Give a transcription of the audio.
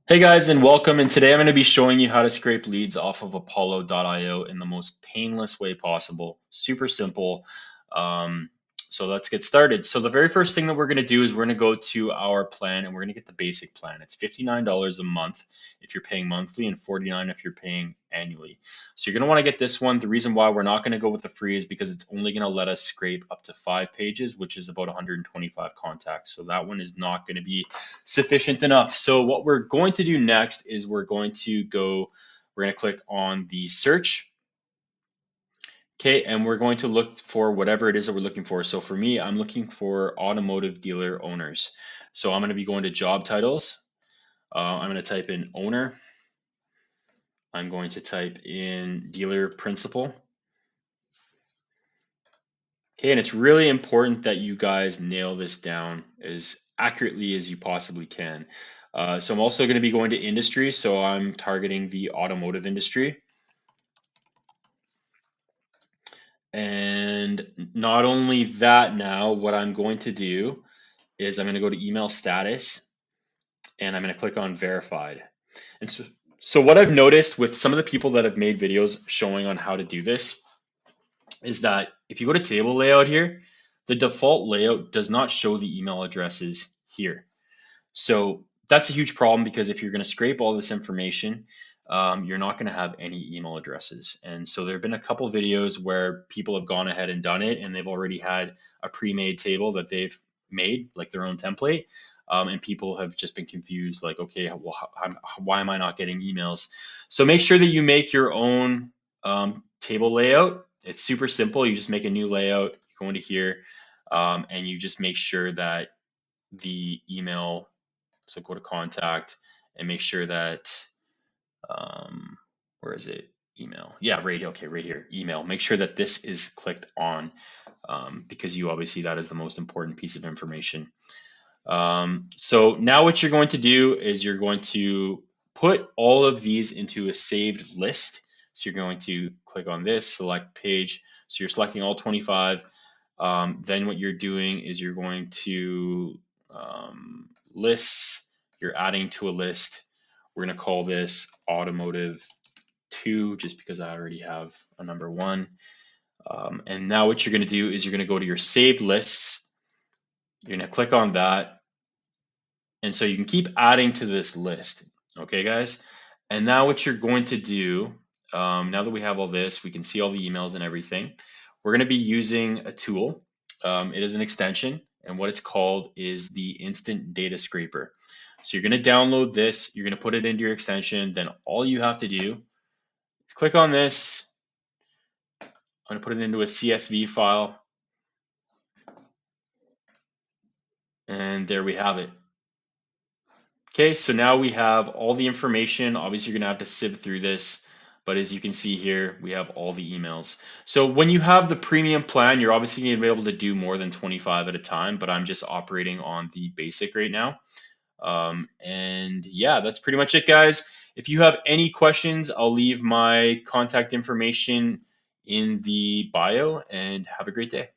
Hey guys, and welcome. And today I'm going to be showing you how to scrape leads off of Apollo.io in the most painless way possible. Super simple. Um, so let's get started. So the very first thing that we're going to do is we're going to go to our plan and we're going to get the basic plan. It's $59 a month if you're paying monthly and $49 if you're paying annually. So you're going to want to get this one. The reason why we're not going to go with the free is because it's only going to let us scrape up to 5 pages, which is about 125 contacts. So that one is not going to be sufficient enough. So what we're going to do next is we're going to click on the search. Okay, and we're going to look for whatever it is that we're looking for. So for me, I'm looking for automotive dealer owners. So I'm going to be going to job titles. I'm going to type in owner. I'm going to type in dealer principal. Okay, and it's really important that you guys nail this down as accurately as you possibly can. So I'm also going to be going to industry, so I'm targeting the automotive industry. And not only that, now what I'm going to do is I'm going to go to email status and I'm going to click on verified. And so what I've noticed with some of the people that have made videos showing on how to do this is that if you go to table layout here, the default layout does not show the email addresses here. So that's a huge problem because if you're going to scrape all this information, you're not going to have any email addresses. And so there have been a couple videos where people have gone ahead and done it and they've already had a pre-made table that they've made, like their own template. And people have just been confused, like, okay, well, why am I not getting emails? So make sure that you make your own table layout. It's super simple. You just make a new layout, you go into here, and you just make sure that the email, so go to contact and make sure that, where is it? Email. Yeah, right. Okay, right here. Email. Make sure that this is clicked on because you obviously that is the most important piece of information. So now what you're going to do is you're going to put all of these into a saved list. So you're going to click on this, select page. So you're selecting all 25. Then what you're doing is you're going to lists. You're adding to a list. We're going to call this automotive 2 just because I already have a number 1. And now what you're going to do is you're going to go to your saved lists. You're going to click on that. And so you can keep adding to this list. Okay, guys? And now what you're going to do, now that we have all this, we can see all the emails and everything. We're going to be using a tool. It is an extension. And what it's called is the Instant Data Scraper. So you're going to download this. You're going to put it into your extension. Then all you have to do is click on this. I'm going to put it into a CSV file. And there we have it. Okay, so now we have all the information. Obviously, you're going to have to sift through this. But as you can see here, we have all the emails. So when you have the premium plan, you're obviously going to be able to do more than 25 at a time. But I'm just operating on the basic right now. And yeah, that's pretty much it, guys. If you have any questions, I'll leave my contact information in the bio and have a great day.